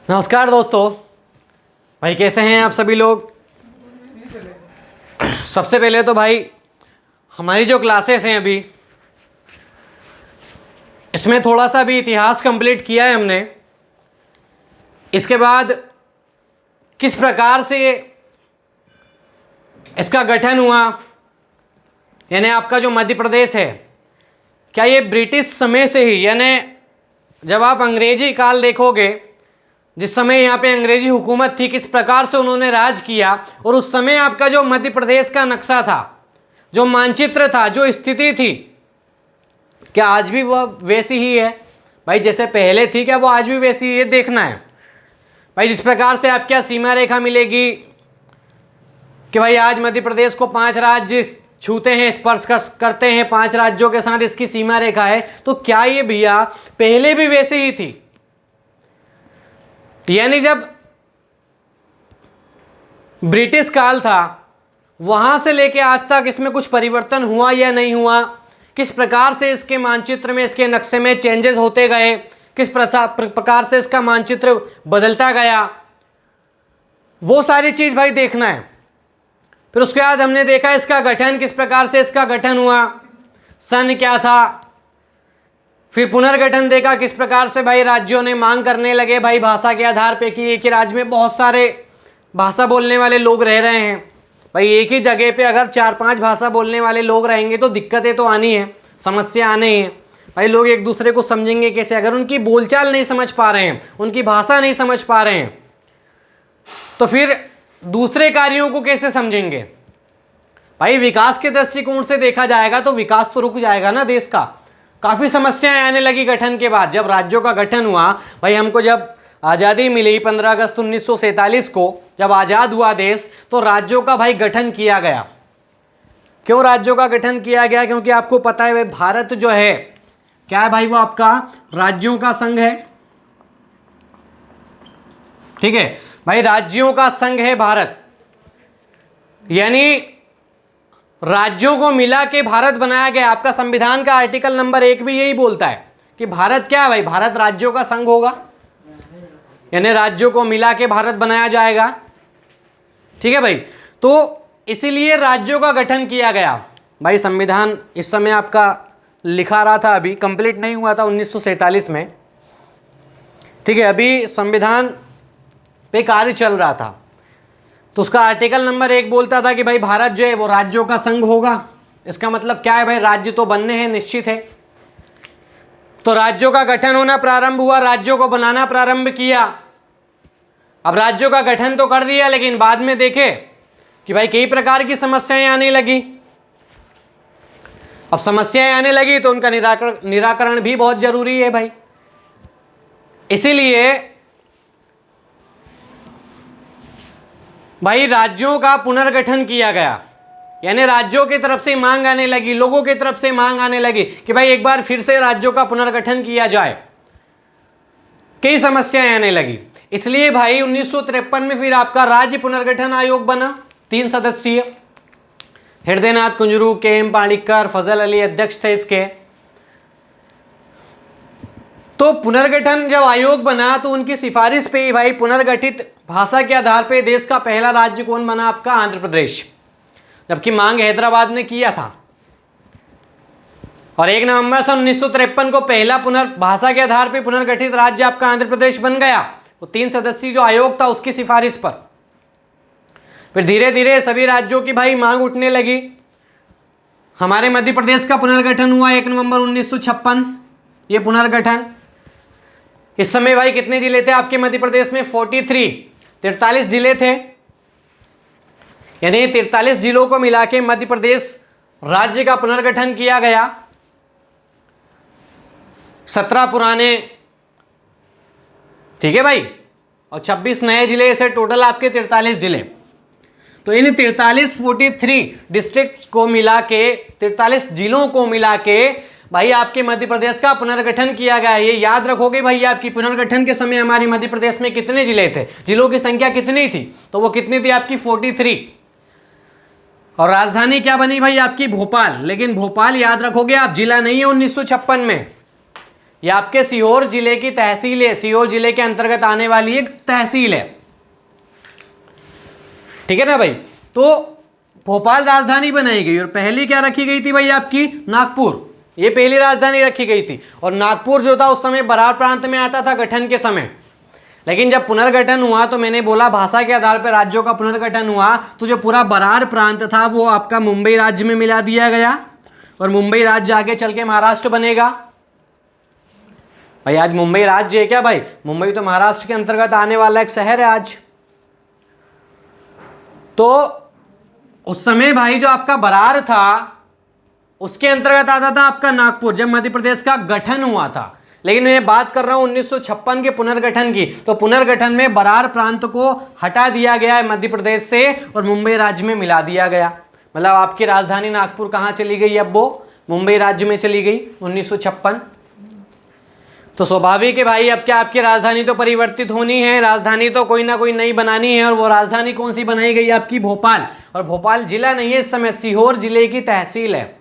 नमस्कार दोस्तों, भाई कैसे हैं आप सभी लोग। सबसे पहले तो भाई हमारी जो क्लासेस हैं अभी इसमें थोड़ा सा भी इतिहास कंप्लीट किया है हमने। इसके बाद किस प्रकार से इसका गठन हुआ, यानी आपका जो मध्य प्रदेश है, क्या ये ब्रिटिश समय से ही, यानी जब आप अंग्रेजी काल देखोगे, जिस समय यहाँ पे अंग्रेजी हुकूमत थी, किस प्रकार से उन्होंने राज किया, और उस समय आपका जो मध्य प्रदेश का नक्शा था, जो मानचित्र था, जो स्थिति थी, क्या आज भी वह वैसी ही है भाई जैसे पहले थी? क्या वो आज भी वैसी ही है? देखना है भाई। जिस प्रकार से आप क्या सीमा रेखा मिलेगी कि भाई आज मध्य प्रदेश को 5 राज्य छूते हैं, स्पर्श करते हैं, 5 राज्यों के साथ इसकी सीमा रेखा है, तो क्या ये भैया पहले भी वैसे ही थी? यानी जब ब्रिटिश काल था वहां से लेके आज तक इसमें कुछ परिवर्तन हुआ या नहीं हुआ? किस प्रकार से इसके मानचित्र में, इसके नक्शे में चेंजेस होते गए, किस प्रकार से इसका मानचित्र बदलता गया, वो सारी चीज भाई देखना है। फिर उसके बाद हमने देखा इसका गठन, किस प्रकार से इसका गठन हुआ, सन क्या था। फिर पुनर्गठन देखा, किस प्रकार से भाई राज्यों ने मांग करने लगे भाई भाषा के आधार पे कि एक ही राज्य में बहुत सारे भाषा बोलने वाले लोग रह रहे हैं। भाई एक ही जगह पे अगर 4-5 भाषा बोलने वाले लोग रहेंगे तो दिक्कतें तो आनी है, समस्या आनी है। भाई लोग एक दूसरे को समझेंगे कैसे अगर उनकी बोलचाल नहीं समझ पा रहे हैं, उनकी भाषा नहीं समझ पा रहे हैं, तो फिर दूसरे कार्यों को कैसे समझेंगे? भाई विकास के दृष्टिकोण से देखा जाएगा तो विकास तो रुक जाएगा ना देश का। काफी समस्याएं आने लगी गठन के बाद। जब राज्यों का गठन हुआ भाई, हमको जब आज़ादी मिली 15 अगस्त 1947 को, जब आज़ाद हुआ देश, तो राज्यों का भाई गठन किया गया। क्यों राज्यों का गठन किया गया? क्योंकि आपको पता है भाई भारत जो है क्या है भाई, वो आपका राज्यों का संघ है। ठीक है भाई, राज्यों का संघ है भारत, यानी राज्यों को मिला के भारत बनाया गया। आपका संविधान का आर्टिकल नंबर 1 भी यही बोलता है कि भारत क्या है भाई, भारत राज्यों का संघ होगा, यानी राज्यों को मिला के भारत बनाया जाएगा। ठीक है भाई, तो इसीलिए राज्यों का गठन किया गया। भाई संविधान इस समय आपका लिखा रहा था, अभी कंप्लीट नहीं हुआ था 1947 में। ठीक है, अभी संविधान पे कार्य चल रहा था, तो उसका आर्टिकल नंबर 1 बोलता था कि भाई भारत जो है वो राज्यों का संघ होगा। इसका मतलब क्या है भाई, राज्य तो बनने हैं, निश्चित है। तो राज्यों का गठन होना प्रारंभ हुआ, राज्यों को बनाना प्रारंभ किया। अब राज्यों का गठन तो कर दिया, लेकिन बाद में देखे कि भाई कई प्रकार की समस्याएं आने लगी। अब समस्याएं आने लगी तो उनका निराकरण भी बहुत जरूरी है भाई। इसीलिए भाई राज्यों का पुनर्गठन किया गया, यानी राज्यों की तरफ से मांग आने लगी, लोगों की तरफ से मांग आने लगी कि भाई एक बार फिर से राज्यों का पुनर्गठन किया जाए। कई समस्याएं आने लगी, इसलिए भाई 1953 में फिर आपका राज्य पुनर्गठन आयोग बना, 3 सदस्यीय। हृदयनाथ कुंजरू, के.एम. पाणिक्कर, फजल अली अध्यक्ष थे इसके। तो पुनर्गठन जब आयोग बना तो उनकी सिफारिश पे ही भाई पुनर्गठित भाषा के आधार पे देश का पहला राज्य कौन बना? आपका आंध्र प्रदेश। जबकि मांग हैदराबाद ने किया था, और 1 नवंबर सन 1953 को पहला भाषा के आधार पे पुनर्गठित राज्य आपका आंध्र प्रदेश बन गया। वो 3 सदस्यीय जो आयोग था उसकी सिफारिश पर। फिर धीरे धीरे सभी राज्यों की भाई मांग उठने लगी। हमारे मध्य प्रदेश का पुनर्गठन हुआ 1 नवंबर 1956। ये पुनर्गठन, इस समय भाई कितने जिले थे आपके मध्य प्रदेश में? 43 जिले थे, यानी 43 जिलों को मिला के मध्य प्रदेश राज्य का पुनर्गठन किया गया। 17 पुराने, ठीक है भाई, और 26 नए जिले, ऐसे टोटल आपके 43 जिले। तो इन 43 डिस्ट्रिक्ट को मिला के, 43 जिलों को मिला के भाई आपके मध्य प्रदेश का पुनर्गठन किया गया। ये याद रखोगे भाई, आपकी पुनर्गठन के समय हमारे मध्य प्रदेश में कितने जिले थे, जिलों की संख्या कितनी थी? तो वो कितनी थी आपकी? 43। और राजधानी क्या बनी भाई आपकी? भोपाल। लेकिन भोपाल याद रखोगे आप, जिला नहीं है 1956 में, ये आपके सीहोर जिले की तहसील है, सीहोर जिले के अंतर्गत आने वाली एक तहसील है, ठीक है ना भाई। तो भोपाल राजधानी बनाई गई और पहली क्या रखी गई थी भाई आपकी, नागपुर, ये पहली राजधानी रखी गई थी। और नागपुर जो था उस समय बरार प्रांत में आता था गठन के समय, लेकिन जब पुनर्गठन हुआ तो मैंने बोला भाषा के आधार पर राज्यों का पुनर्गठन हुआ, तो जो पूरा बरार प्रांत था वो आपका मुंबई राज्य में मिला दिया गया और मुंबई राज्य आगे चल के महाराष्ट्र बनेगा। भाई आज मुंबई राज्य है क्या भाई, मुंबई तो महाराष्ट्र के अंतर्गत आने वाला एक शहर है आज। तो उस समय भाई जो आपका बरार था उसके अंतर्गत आता था आपका नागपुर, जब मध्य प्रदेश का गठन हुआ था। लेकिन मैं बात कर रहा हूं 1956 के पुनर्गठन की, तो पुनर्गठन में बरार प्रांत को हटा दिया गया है मध्य प्रदेश से और मुंबई राज्य में मिला दिया गया। मतलब आपकी राजधानी नागपुर कहां चली गई, अब वो मुंबई राज्य में चली गई 1956। तो स्वाभाविक है भाई, अब क्या आपकी राजधानी तो परिवर्तित होनी है, राजधानी तो कोई ना कोई नई बनानी है। और वो राजधानी कौन सी बनाई गई आपकी, भोपाल। और भोपाल जिला नहीं है इस समय, सीहोर जिले की तहसील है,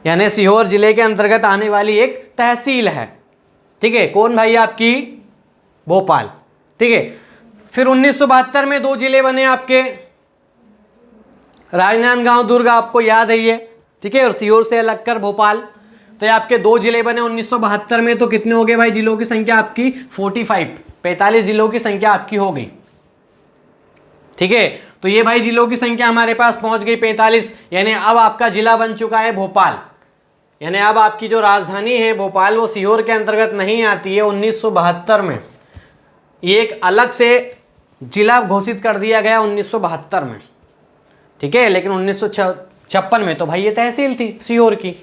यानी सीहोर जिले के अंतर्गत आने वाली एक तहसील है, ठीक है। कौन भाई आपकी, भोपाल, ठीक है। फिर 1972 में 2 जिले बने आपके, राजनांदगांव दुर्ग, आपको याद है ये, ठीक है, और सीहोर से अलग कर भोपाल। तो ये आपके 2 जिले बने 1972 में। तो कितने हो गए भाई जिलों की संख्या आपकी, 45 जिलों की संख्या आपकी हो गई, ठीक है। तो ये भाई जिलों की संख्या हमारे पास पहुंच गई 45, यानी अब आपका जिला बन चुका है भोपाल। यानी अब आपकी जो राजधानी है भोपाल वो सीहोर के अंतर्गत नहीं आती है। 1972 में ये एक अलग से जिला घोषित कर दिया गया 1972 में, ठीक है। लेकिन 1956 में तो भाई ये तहसील थी सीहोर की।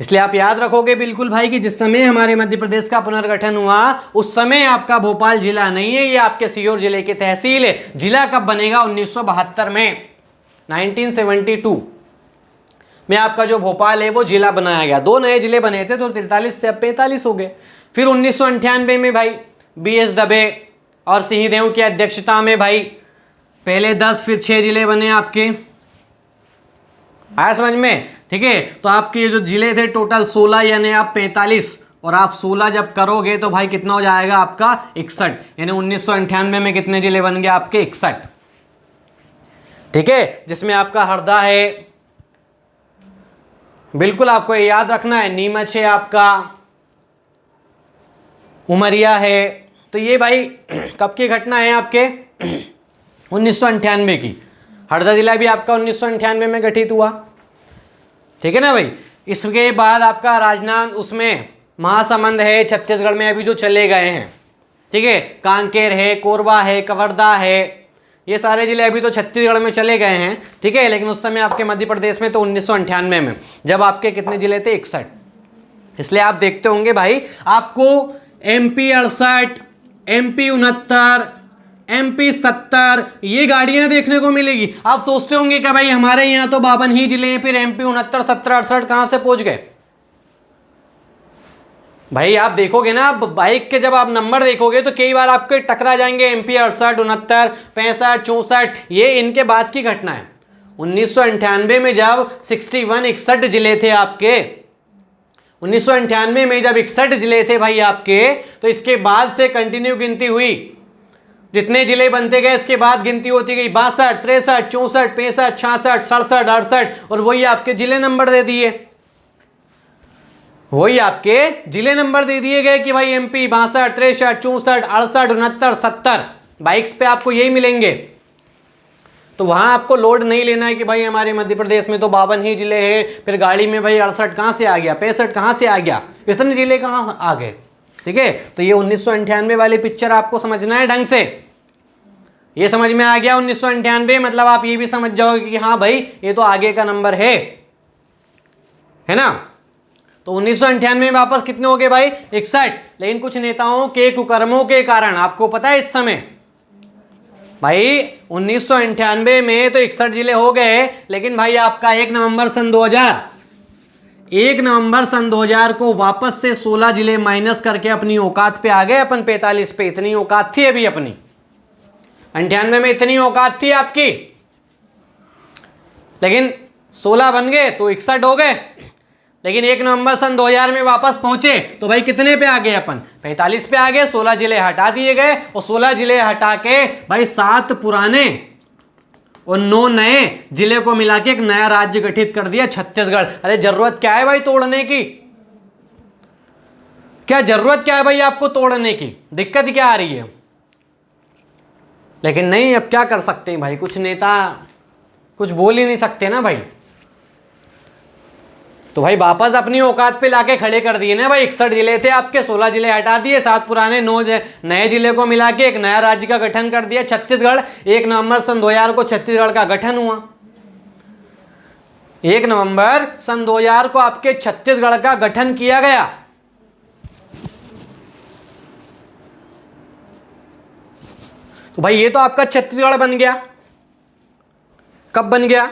इसलिए आप याद रखोगे बिल्कुल भाई कि जिस समय हमारे मध्य प्रदेश का पुनर्गठन हुआ उस समय आपका भोपाल जिला नहीं है, ये आपके सीहोर जिले की तहसील है। जिला कब बनेगा, 1972 में, 1972 में आपका जो भोपाल है वो जिला बनाया गया। 2 नए जिले बने थे तो 43 से अब 45 हो गए। फिर 1998 में भाई BS दबे और सिंहदेव की अध्यक्षता में भाई पहले 10 फिर 6 जिले बने आपके, आया समझ में, ठीक है। तो आपके ये जो जिले थे टोटल 16, यानी आप 45 और आप 16 जब करोगे तो भाई कितना हो जाएगा आपका 61, यानी 1998 में कितने जिले बन गए आपके 61, ठीक है। जिसमें आपका हरदा है, बिल्कुल आपको ये याद रखना है, नीमच है आपका, उमरिया है। तो ये भाई कब की घटना है आपके 1998 की। हरदा जिला भी आपका 1998 में गठित हुआ, ठीक है ना भाई। इसके बाद आपका राजनांद, उसमें महासमंद है, छत्तीसगढ़ में अभी जो चले गए हैं, ठीक है, कांकेर है, कोरबा है, कवर्धा है, ये सारे जिले अभी तो छत्तीसगढ़ में चले गए हैं, ठीक है। लेकिन उस समय आपके मध्य प्रदेश में तो 1998 में जब आपके कितने जिले थे 61। इसलिए आप देखते होंगे भाई आपको MP 68, MP 69, MP 70 ये गाड़ियां देखने को मिलेगी। आप सोचते होंगे कि भाई हमारे यहाँ तो 52 ही जिले हैं, फिर MP 69, 70, 68 कहां से पहुंच गए। भाई आप देखोगे ना, बाइक के जब आप नंबर देखोगे तो कई बार आपके टकरा जाएंगे MP 68, 69, 65, 64, ये इनके बाद की घटना है। 1998 में जब 61 जिले थे आपके, 1998 में जब 61 जिले थे भाई आपके, तो इसके बाद से कंटिन्यू गिनती हुई, जितने जिले बनते गए इसके बाद गिनती होती गई, 62, 63, 64, 65, 66, 67, 68, और वही आपके जिले नंबर दे दिए, वही आपके जिले नंबर दे दिए गए कि भाई MP 62, 63, 64, 68, 69, 70 बाइक्स पे आपको यही मिलेंगे। तो वहां आपको लोड नहीं लेना है कि भाई हमारे मध्य प्रदेश में तो 52 ही जिले हैं, फिर गाड़ी में भाई 68 कहां से आ गया, 65 कहां से आ गया, इतने जिले कहां आ गए, ठीक है। तो ये 1998 वाली पिक्चर आपको समझना है ढंग से। ये समझ में आ गया 1998, मतलब आप ये भी समझ जाओगे कि हाँ भाई ये तो आगे का नंबर है ना। तो 1998 में वापस कितने हो गए भाई 61। लेकिन कुछ नेताओं के कुकर्मों के कारण, आपको पता है इस समय भाई 1998 में तो 61 जिले हो गए, लेकिन भाई आपका 1 नवंबर सन 2000 को वापस से 16 जिले माइनस करके अपनी औकात पे आ गए अपन 45 पे। इतनी औकात थी अभी अपनी, 98 में इतनी औकात थी आपकी, लेकिन 16 बन गए तो 61 हो गए। लेकिन 1 नवंबर सन 2000 में वापस पहुंचे तो भाई कितने पे आ गए अपन? 45 पे आ गए। 16 जिले हटा दिए गए और 16 जिले हटा के भाई 7 पुराने और 9 नए जिले को मिला के एक नया राज्य गठित कर दिया, छत्तीसगढ़। अरे जरूरत क्या है भाई तोड़ने की? क्या जरूरत क्या है भाई आपको तोड़ने की? दिक्कत क्या आ रही है? लेकिन नहीं, अब क्या कर सकते हैं भाई, कुछ नेता कुछ बोल ही नहीं सकते ना भाई। तो भाई वापस अपनी औकात पे लाके खड़े कर दिए ना भाई। 61 जिले थे आपके, 16 जिले हटा दिए, 7 पुराने 9 नए जिले को मिला के एक नया राज्य का गठन कर दिया, छत्तीसगढ़। 1 नवंबर सन 2000 को छत्तीसगढ़ का गठन हुआ। 1 नवंबर सन 2000 को आपके छत्तीसगढ़ का गठन किया गया। तो भाई ये तो आपका छत्तीसगढ़ बन गया। कब बन गया?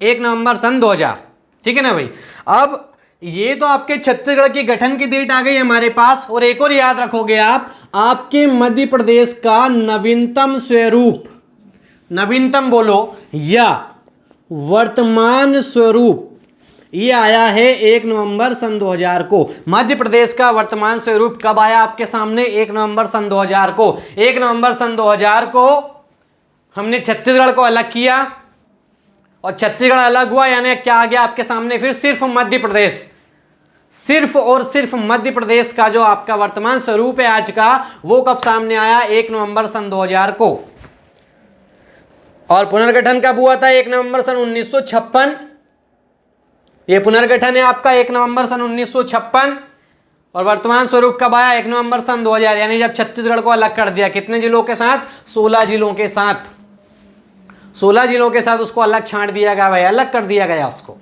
1 नवंबर सन 2000, ठीक है ना भाई। अब ये तो आपके छत्तीसगढ़ की गठन की डेट आ गई हमारे पास। और एक और याद रखोगे आप, आपके मध्य प्रदेश का नवीनतम स्वरूप, नवीनतम बोलो या वर्तमान स्वरूप, ये आया है 1 नवंबर सन 2000 को। मध्य प्रदेश का वर्तमान स्वरूप कब आया आपके सामने? 1 नवंबर सन 2000 को। 1 नवंबर सन 2000 को हमने छत्तीसगढ़ को अलग किया और छत्तीसगढ़ अलग हुआ, यानी क्या आ गया आपके सामने? फिर सिर्फ मध्य प्रदेश, सिर्फ और सिर्फ मध्य प्रदेश का जो आपका वर्तमान स्वरूप है आज का, वो कब सामने आया? 1 नवंबर सन 2000 को। और पुनर्गठन कब हुआ था? 1 नवंबर सन 1956। ये पुनर्गठन है आपका 1 नवंबर सन 1956। और वर्तमान स्वरूप कब आया? 1 नवंबर सन 2000, यानी जब छत्तीसगढ़ को अलग कर दिया। कितने जिलों के साथ? 16 जिलों के साथ। 16 जिलों के साथ उसको अलग छांट दिया गया भाई, अलग कर दिया गया उसको।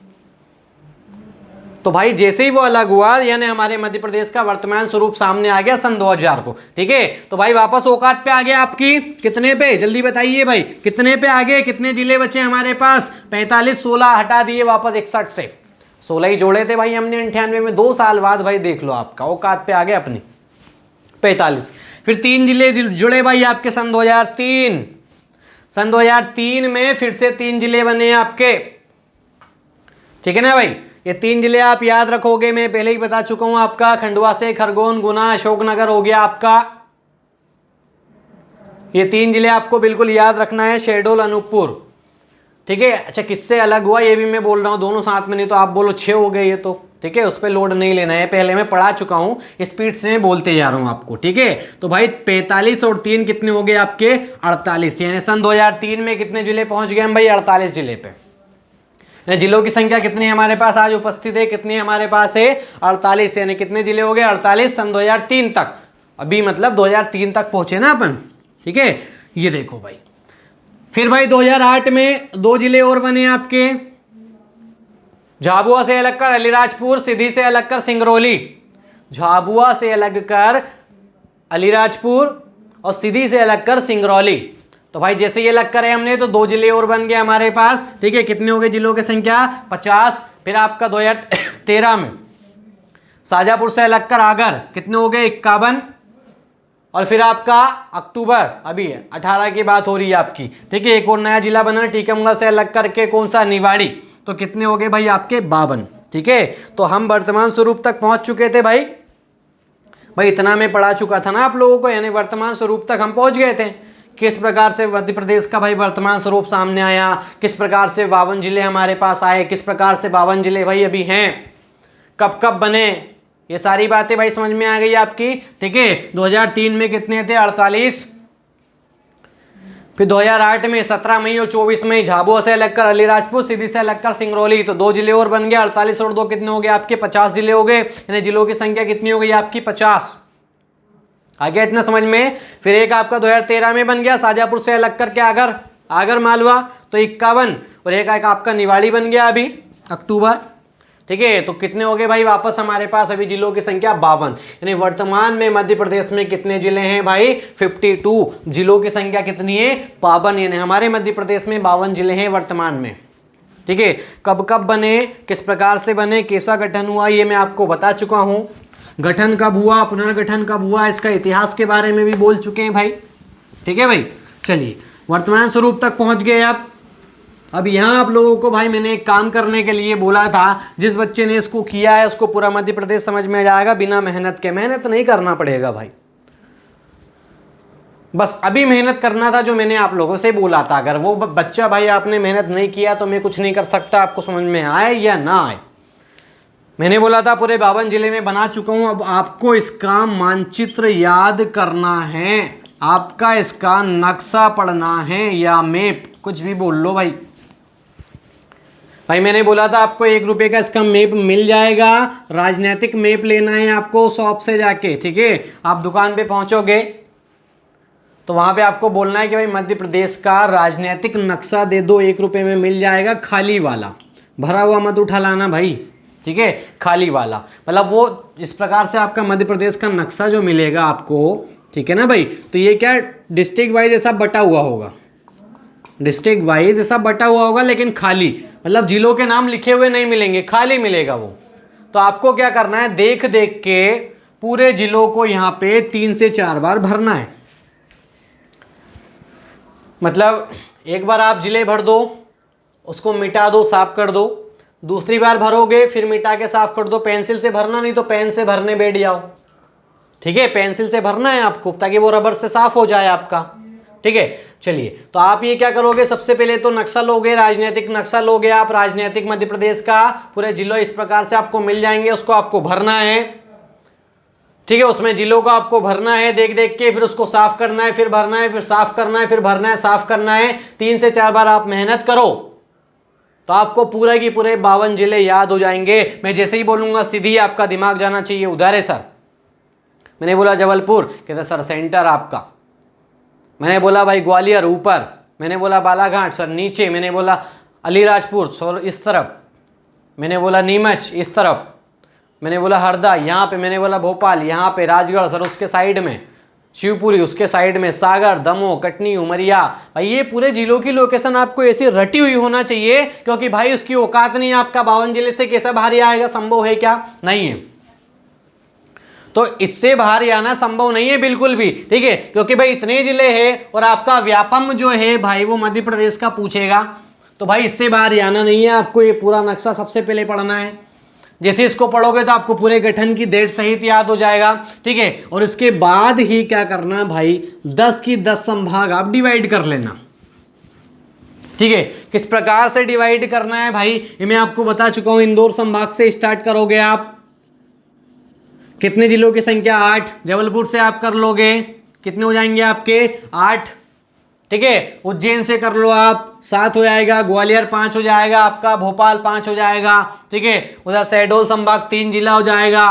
तो भाई जैसे ही वो अलग हुआ, यानी हमारे मध्य प्रदेश का वर्तमान स्वरूप सामने आ गया सन 2000 को, ठीक है। तो भाई वापस औकात पे आ गया आपकी। कितने पे? जल्दी बताइए भाई, कितने पे आ गए? कितने जिले बचे हमारे पास? 45। 16 हटा दिए वापस 61 से, 16 ही जोड़े थे भाई हमने 98 में। 2 साल बाद भाई देख लो आपका औकात पे आ गए अपनी 45। फिर 3 जिले जुड़े भाई आपके सन 2003। सन 2003 में फिर से 3 जिले बने आपके, ठीक है ना भाई। ये 3 जिले आप याद रखोगे, मैं पहले ही बता चुका हूं आपका। खंडवा से खरगोन, गुना, अशोकनगर हो गया आपका। ये 3 जिले आपको बिल्कुल याद रखना है, शहडोल, अनूपपुर, ठीक है। अच्छा किससे अलग हुआ ये भी मैं बोल रहा हूँ, दोनों साथ में, नहीं तो आप बोलो 6 हो गए ये तो, ठीक है। उस पर लोड नहीं लेना है, पहले मैं पढ़ा चुका हूँ, स्पीड से मैं बोलते जा रहा हूँ आपको, ठीक है। तो भाई 45 और 3 कितने हो गए आपके? 48। यानी सन 2003 में कितने जिले पहुंच गए हम भाई? 48 जिले पे। जिलों की संख्या कितनी हमारे पास आज उपस्थित है? कितनी हमारे पास है? 48। यानी कितने जिले हो गए? 48 सन 2003 तक। अभी मतलब 2003 तक पहुंचे ना अपन, ठीक है। ये देखो भाई, फिर भाई 2008 में 2 जिले और बने आपके। झाबुआ से अलग कर अलीराजपुर, सीधी से अलग कर सिंगरौली। झाबुआ से अलग कर अलीराजपुर और सीधी से अलग कर सिंगरौली। तो भाई जैसे ये अलग करे हमने तो 2 जिले और बन गए हमारे पास, ठीक है। कितने हो गए जिलों की संख्या? 50। फिर आपका 2013 में शाजापुर से अलग कर आगर, कितने हो गए? 51। और फिर आपका अक्टूबर अभी 18 की बात हो रही है आपकी, ठीक है। एक और नया जिला बना टीकमगढ़ से अलग करके, कौन सा? निवाड़ी। तो कितने हो गए भाई आपके? 52, ठीक है। तो हम वर्तमान स्वरूप तक पहुंच चुके थे भाई। भाई इतना मैं पढ़ा चुका था ना आप लोगों को, यानी वर्तमान स्वरूप तक हम पहुंच गए थे। किस प्रकार से मध्य प्रदेश का भाई वर्तमान स्वरूप सामने आया, किस प्रकार से 52 जिले हमारे पास आए, किस प्रकार से 52 जिले भाई अभी हैं, कब कब बने, ये सारी बातें भाई समझ में आ गई आपकी, ठीक है। 2003 में कितने थे? 48। फिर 2008 में 17 मई और 24 मई झाबुआ से अलग कर अलीराजपुर, सीधी से अलग कर सिंगरौली। तो 2 जिले और बन गए। 48 और 2 कितने हो गए आपके? 50 जिले हो गए। यानी जिलों की संख्या कितनी हो गई आपकी? 50। आ गया इतना समझ में। फिर एक आपका 2013 में बन गया शाजापुर से अलग करके आगर मालवा, तो 51। और एक आपका निवाड़ी बन गया अभी अक्टूबर, ठीक है। तो कितने हो गए भाई वापस हमारे पास अभी जिलों की संख्या? 52। यानी वर्तमान में मध्य प्रदेश में कितने जिले हैं भाई? 52। जिलों की संख्या कितनी है? 52। यानी हमारे मध्य प्रदेश में 52 जिले हैं वर्तमान में, ठीक है। कब कब बने, किस प्रकार से बने, कैसा गठन हुआ, ये मैं आपको बता चुका हूं। गठन कब हुआ, पुनर्गठन कब हुआ, इसका इतिहास के बारे में भी बोल चुके हैं भाई, ठीक है भाई। चलिए वर्तमान स्वरूप तक पहुंच गए आप। अब यहाँ आप लोगों को भाई मैंने एक काम करने के लिए बोला था, जिस बच्चे ने इसको किया है उसको पूरा मध्य प्रदेश समझ में आ जाएगा बिना मेहनत के। मेहनत नहीं करना पड़ेगा भाई, बस अभी मेहनत करना था जो मैंने आप लोगों से बोला था। अगर वो बच्चा भाई आपने मेहनत नहीं किया तो मैं कुछ नहीं कर सकता, आपको समझ में आए या ना आए। मैंने बोला था पूरे 52 जिले में बना चुका हूं, अब आपको इसका मानचित्र याद करना है, आपका इसका नक्शा पढ़ना है या मैप, कुछ भी बोल लो भाई। भाई मैंने बोला था आपको 1 रुपये का इसका मैप मिल जाएगा, राजनीतिक मैप लेना है आपको शॉप से जाके, ठीक है। आप दुकान पे पहुंचोगे तो वहां पे आपको बोलना है कि भाई मध्य प्रदेश का राजनीतिक नक्शा दे दो, 1 रुपये में मिल जाएगा, खाली वाला, भरा हुआ मत उठा लाना भाई, ठीक है, खाली वाला। मतलब वो इस प्रकार से आपका मध्य प्रदेश का नक्शा जो मिलेगा आपको, ठीक है ना भाई। तो ये क्या डिस्ट्रिक्ट वाइज ऐसा बटा हुआ होगा, डिस्ट्रिक्ट वाइज ऐसा बटा हुआ होगा, लेकिन खाली, मतलब जिलों के नाम लिखे हुए नहीं मिलेंगे, खाली मिलेगा वो। तो आपको क्या करना है, देख देख के पूरे जिलों को यहाँ पे 3 से 4 बार भरना है। मतलब एक बार आप जिले भर दो, उसको मिटा दो, साफ कर दो, दूसरी बार भरोगे फिर मिटा के साफ कर दो। पेंसिल से भरना नहीं तो पेन से भरने बैठ जाओ, ठीक है, पेंसिल से भरना है आपको ताकि वो रबर से साफ हो जाए आपका, ठीक है। चलिए, तो आप ये क्या करोगे, सबसे पहले तो नक्शा लोगे, राजनीतिक नक्शा लोगे आप, राजनीतिक मध्य प्रदेश का पूरे जिलों इस प्रकार से आपको मिल जाएंगे, उसको आपको भरना है, ठीक है। उसमें जिलों को आपको भरना है देख देख के, फिर उसको साफ करना है, फिर भरना है, फिर साफ करना है, फिर भरना है, साफ करना है। 3 से 4 बार आप मेहनत करो तो आपको पूरा की पूरे 52 जिले याद हो जाएंगे। मैं जैसे ही बोलूंगा सीधी आपका दिमाग जाना चाहिए उधर है सर। मैंने बोला जबलपुर, कहते सर सेंटर आपका। मैंने बोला भाई ग्वालियर ऊपर, मैंने बोला बालाघाट सर नीचे, मैंने बोला अलीराजपुर सर इस तरफ, मैंने बोला नीमच इस तरफ, मैंने बोला हरदा यहाँ पे, मैंने बोला भोपाल यहाँ पे, राजगढ़ सर उसके साइड में, शिवपुरी उसके साइड में, सागर, दमोह, कटनी, उमरिया। भाई ये पूरे जिलों की लोकेशन आपको ऐसी रटी हुई होना चाहिए, क्योंकि भाई उसकी औकात नहीं है आपका 52 जिले से कैसे बाहर आएगा, संभव है क्या, नहीं है। तो इससे बाहर आना संभव नहीं है बिल्कुल भी, ठीक है, क्योंकि भाई इतने जिले हैं और आपका व्यापम जो है भाई वो मध्य प्रदेश का पूछेगा, तो भाई इससे बाहर आना नहीं है। आपको ये पूरा नक्शा सबसे पहले पढ़ना है। जैसे इसको पढ़ोगे तो आपको पूरे गठन की डेट सहित याद हो जाएगा, ठीक है। और इसके बाद ही क्या करना भाई, 10 की 10 संभाग आप डिवाइड कर लेना, ठीक है। किस प्रकार से डिवाइड करना है भाई ये मैं आपको बता चुका हूं। इंदौर संभाग से स्टार्ट करोगे आप, कितने जिलों की संख्या 8, जबलपुर से आप कर लोगे, कितने हो जाएंगे आपके 8, ठीक है। उज्जैन से कर लो आप 7 हो जाएगा, ग्वालियर 5 हो जाएगा आपका, भोपाल 5 हो जाएगा, ठीक है। उधर शहडोल संभाग 3 जिला हो जाएगा,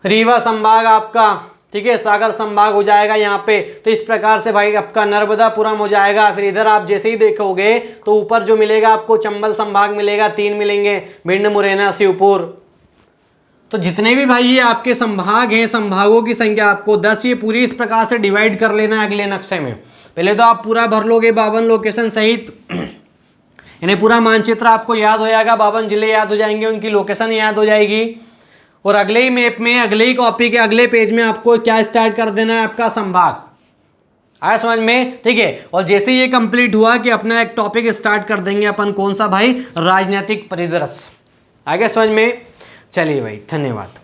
रीवा संभाग आपका, ठीक है, सागर संभाग हो जाएगा यहाँ पे। तो इस प्रकार से भाई आपका नर्मदापुरम हो जाएगा। फिर इधर आप जैसे ही देखोगे तो ऊपर जो मिलेगा आपको चंबल संभाग मिलेगा, 3 मिलेंगे, भिंड, मुरैना, शिवपुर। तो जितने भी भाई ये आपके संभाग हैं, संभागों की संख्या आपको 10, ये पूरी इस प्रकार से डिवाइड कर लेना है अगले नक्शे में। पहले तो आप पूरा भर लोगे 52 लोकेशन सहित, इन्हें पूरा मानचित्र आपको याद हो जाएगा, 52 जिले याद हो जाएंगे, उनकी लोकेशन याद हो जाएगी। और अगले ही मैप में, अगले ही कॉपी के अगले पेज में आपको क्या स्टार्ट कर देना है, आपका संभाग। आया समझ में, ठीक है। और जैसे ये कंप्लीट हुआ कि अपना एक टॉपिक स्टार्ट कर देंगे अपन, कौन सा भाई, राजनीतिक परिदृश्य। आगे समझ में, चलिए भाई, धन्यवाद।